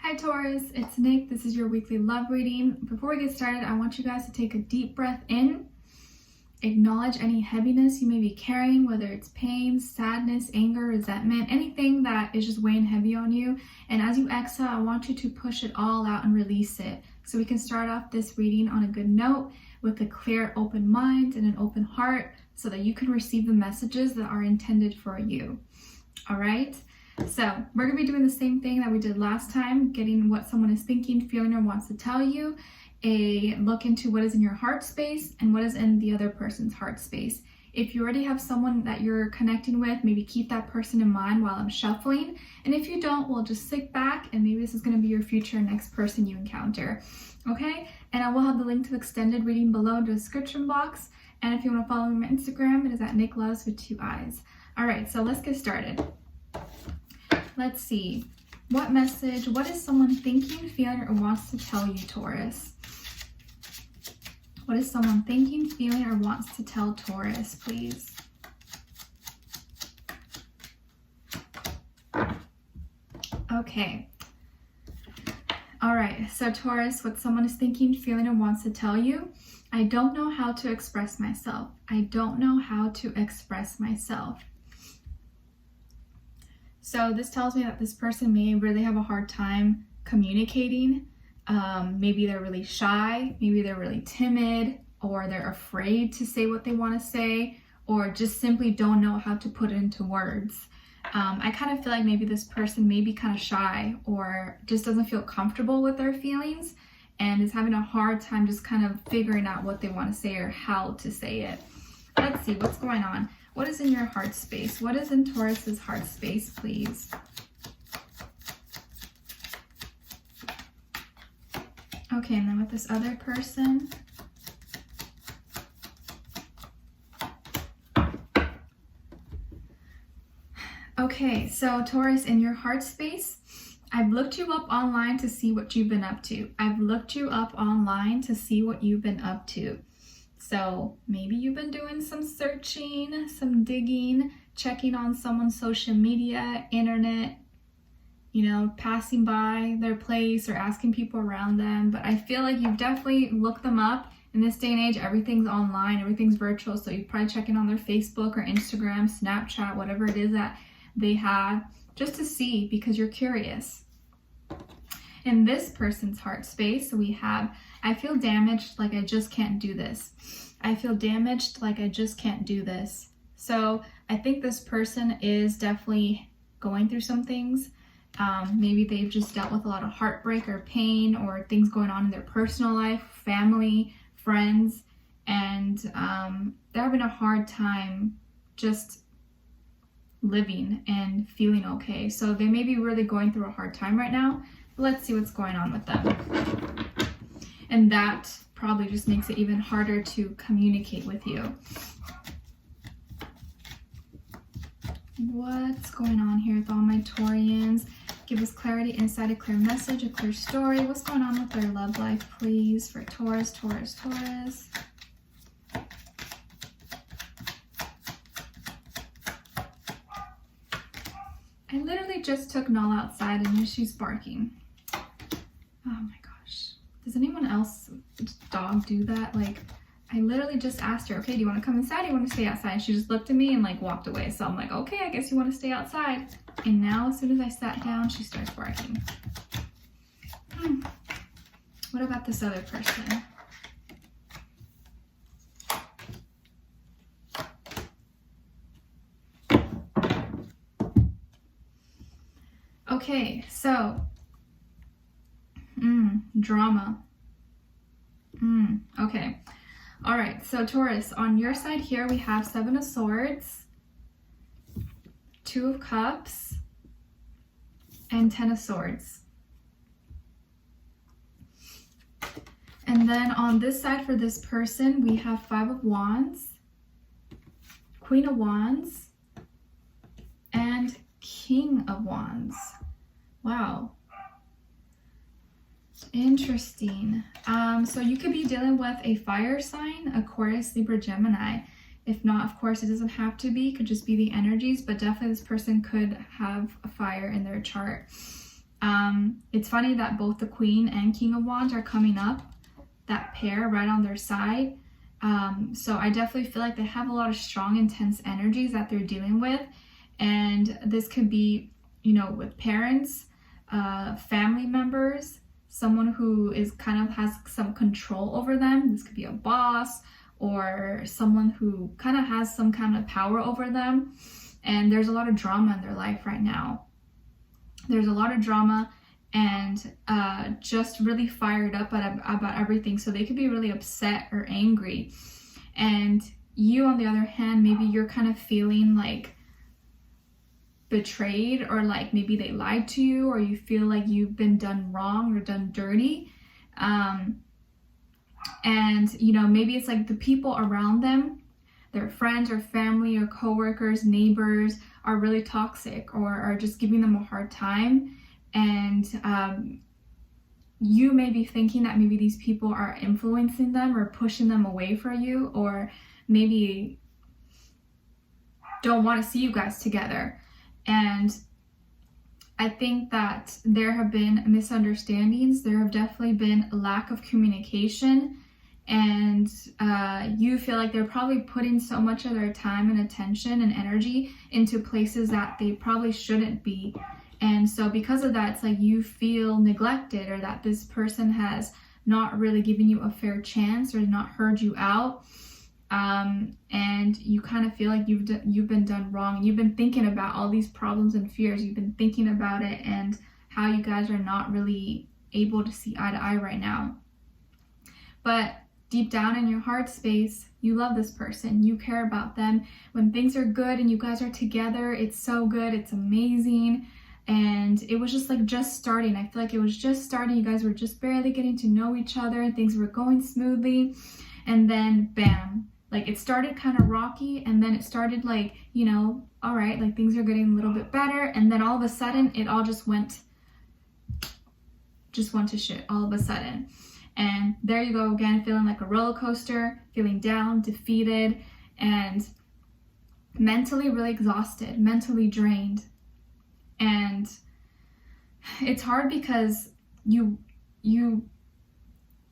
Hi Taurus, it's Nick. This is your weekly love reading. Before we get started, I want you guys to take a deep breath in. Acknowledge any heaviness you may be carrying, whether it's pain, sadness, anger, resentment, anything that is just weighing heavy on you. And as you exhale, I want you to push it all out and release it. So we can start off this reading on a good note with a clear, open mind and an open heart so that you can receive the messages that are intended for you. All right? So we're going to be doing the same thing that we did last time, getting what someone is thinking, feeling, or wants to tell you, a look into what is in your heart space and what is in the other person's heart space. If you already have someone that you're connecting with, maybe keep that person in mind while I'm shuffling. And if you don't, we'll just sit back and maybe this is going to be your future next person you encounter. Okay? And I will have the link to the extended reading below in the description box. And if you want to follow me on my Instagram, it is at NicLoves with 2 eyes. All right, so let's get started. Let's see. What message, what is someone thinking, feeling, or wants to tell you, Taurus? What is someone thinking, feeling, or wants to tell Taurus, please? Okay. All right. So Taurus, what someone is thinking, feeling, or wants to tell you. I don't know how to express myself. I don't know how to express myself. So this tells me that this person may really have a hard time communicating. Maybe they're really shy, maybe they're really timid, or they're afraid to say what they want to say, or just simply don't know how to put it into words. I kind of feel like maybe this person may be kind of shy or just doesn't feel comfortable with their feelings and is having a hard time just kind of figuring out what they want to say or how to say it. Let's see what's going on. What is in your heart space? What is in Taurus's heart space, please? Okay, and then with this other person. Okay, so Taurus, in your heart space, I've looked you up online to see what you've been up to. I've looked you up online to see what you've been up to. So maybe you've been doing some searching, some digging, checking on someone's social media, internet, passing by their place or asking people around them. But I feel like you've definitely looked them up. In this day and age, everything's online, everything's virtual. So you're probably checking on their Facebook or Instagram, Snapchat, whatever it is that they have, just to see because you're curious. In this person's heart space, we have, I feel damaged, like I just can't do this. I feel damaged, like I just can't do this. So I think this person is definitely going through some things. Maybe they've just dealt with a lot of heartbreak or pain or things going on in their personal life, family, friends, and they're having a hard time just living and feeling okay. So they may be really going through a hard time right now. Let's see what's going on with them. And that probably just makes it even harder to communicate with you. What's going on here with all my Taurians? Give us clarity, insight, a clear message, a clear story. What's going on with their love life, please, for Taurus, Taurus, Taurus? I literally just took Null outside and she's barking. Oh my gosh. Does anyone else dog do that? Like, I literally just asked her, okay, do you want to come inside or do you want to stay outside? And she just looked at me and like walked away. So I'm like, okay, I guess you want to stay outside. And now as soon as I sat down, she starts barking. What about this other person? Okay, so drama. Okay. All right, so Taurus, on your side here, we have 7 of Swords, 2 of Cups, and 10 of Swords. And then on this side for this person, we have 5 of Wands, Queen of Wands, and King of Wands. Wow. Interesting. So you could be dealing with a fire sign, Aquarius, Libra, Gemini. If not, of course, it doesn't have to be. It could just be the energies, but definitely this person could have a fire in their chart. It's funny that both the Queen and King of Wands are coming up, that pair right on their side. So I definitely feel like they have a lot of strong, intense energies that they're dealing with. And this could be, you know, with parents, family members, someone who is kind of has some control over them. This could be a boss or someone who kind of has some kind of power over them. And there's a lot of drama in their life right now. There's a lot of drama and just really fired up about everything. So they could be really upset or angry. And you, on the other hand, maybe you're kind of feeling like betrayed, or like maybe they lied to you, or you feel like you've been done wrong or done dirty. And, you know, maybe it's like the people around them, their friends or family or coworkers, neighbors, are really toxic or are just giving them a hard time. And you may be thinking that maybe these people are influencing them or pushing them away from you, or maybe don't want to see you guys together. And I think that there have been misunderstandings. There have definitely been a lack of communication. And you feel like they're probably putting so much of their time and attention and energy into places that they probably shouldn't be. And so because of that, it's like you feel neglected, or that this person has not really given you a fair chance or not heard you out. And you kind of feel like you've been done wrong. You've been thinking about all these problems and fears. You've been thinking about it and how you guys are not really able to see eye to eye right now. But deep down in your heart space, you love this person. You care about them. When things are good and you guys are together, it's so good. It's amazing. And it was just like just starting. I feel like it was just starting. You guys were just barely getting to know each other and things were going smoothly. And then bam, like it started kind of rocky, and then it started like, you know, all right, like things are getting a little bit better. And then all of a sudden it all just went to shit all of a sudden. And there you go again, feeling like a roller coaster, feeling down, defeated, and mentally really exhausted, mentally drained. And it's hard because you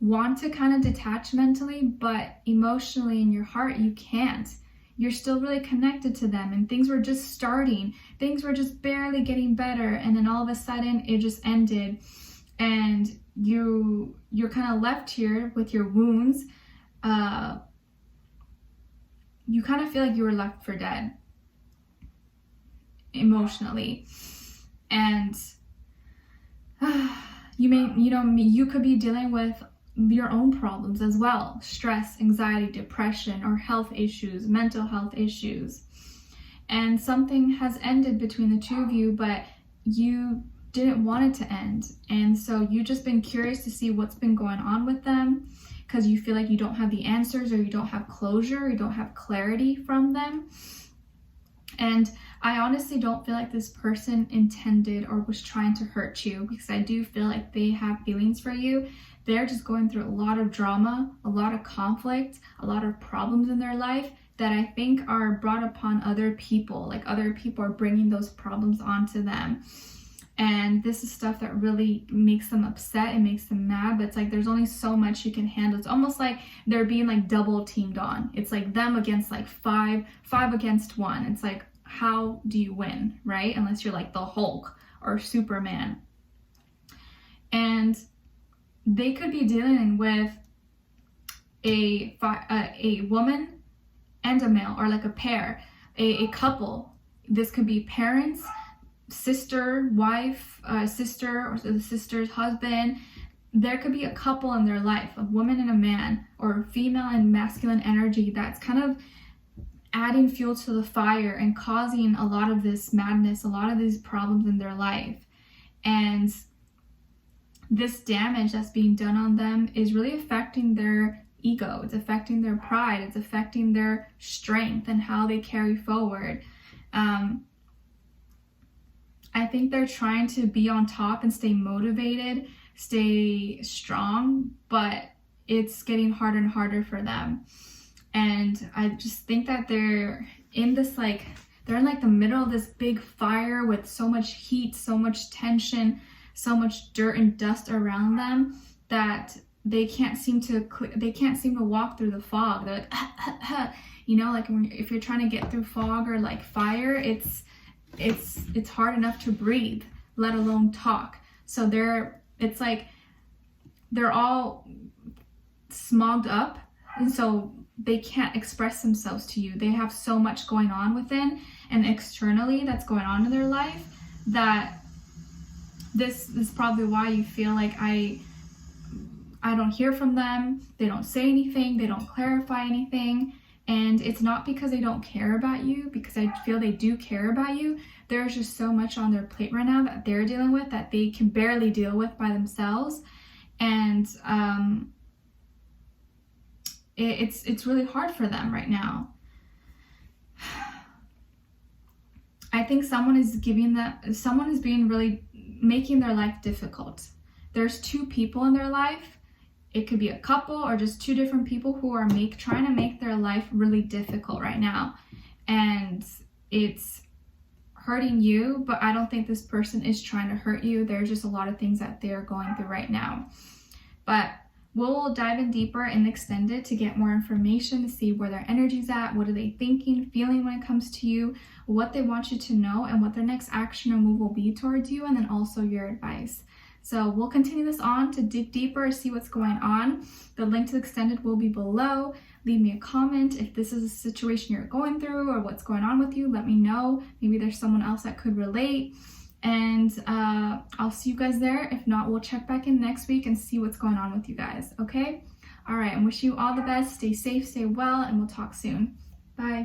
want to kind of detach mentally, but emotionally in your heart, you can't. You're still really connected to them, and things were just starting. Things were just barely getting better, and then all of a sudden it just ended. And you're kind of left here with your wounds. You kind of feel like you were left for dead emotionally. And you could be dealing with your own problems as well. Stress, anxiety, depression, or health issues, mental health issues. And something has ended between the two of you, but you didn't want it to end. And so you've just been curious to see what's been going on with them, because you feel like you don't have the answers, or you don't have closure, or you don't have clarity from them. And I honestly don't feel like this person intended or was trying to hurt you, because I do feel like they have feelings for you. They're just going through a lot of drama, a lot of conflict, a lot of problems in their life that I think are brought upon other people. Like other people are bringing those problems onto them. And this is stuff that really makes them upset and makes them mad, but it's like there's only so much you can handle. It's almost like they're being like double teamed on. It's like them against like five against one. It's like, how do you win, right? Unless you're like the Hulk or Superman. And they could be dealing with a woman and a male, or like a pair, a couple. This could be parents, sister, wife, sister, or the sister's husband. There could be a couple in their life, a woman and a man, or female and masculine energy that's kind of adding fuel to the fire and causing a lot of this madness, a lot of these problems in their life. And this damage that's being done on them is really affecting their ego. It's affecting their pride. It's affecting their strength and how they carry forward. I think they're trying to be on top and stay motivated, stay strong, but it's getting harder and harder for them. And I just think that they're in this they're in like the middle of this big fire with so much heat, so much tension, so much dirt and dust around them that they can't seem to walk through the fog. They're like, you know, like if you're trying to get through fog or like fire, it's hard enough to breathe, let alone talk. So it's like they're all smogged up, and so they can't express themselves to you. They have so much going on within and externally that's going on in their life that this is probably why you feel like I don't hear from them, they don't say anything, they don't clarify anything. And it's not because they don't care about you, because I feel they do care about you. There's just so much on their plate right now that they're dealing with that they can barely deal with by themselves. And it's really hard for them right now. I think someone is being really making their life difficult. There's two people in their life. It could be a couple or just two different people who are trying to make their life really difficult right now. And it's hurting you, but I don't think this person is trying to hurt you. There's just a lot of things that they're going through right now. But we'll dive in deeper in the extended to get more information, to see where their energy's at, what are they thinking, feeling when it comes to you, what they want you to know, and what their next action or move will be towards you, and then also your advice. So we'll continue this on to dig deeper, see what's going on. The link to the extended will be below. Leave me a comment if this is a situation you're going through or what's going on with you. Let me know. Maybe there's someone else that could relate. And I'll see you guys there. If not, we'll check back in next week and see what's going on with you guys, okay? All right, and wish you all the best. Stay safe, stay well, and we'll talk soon. Bye.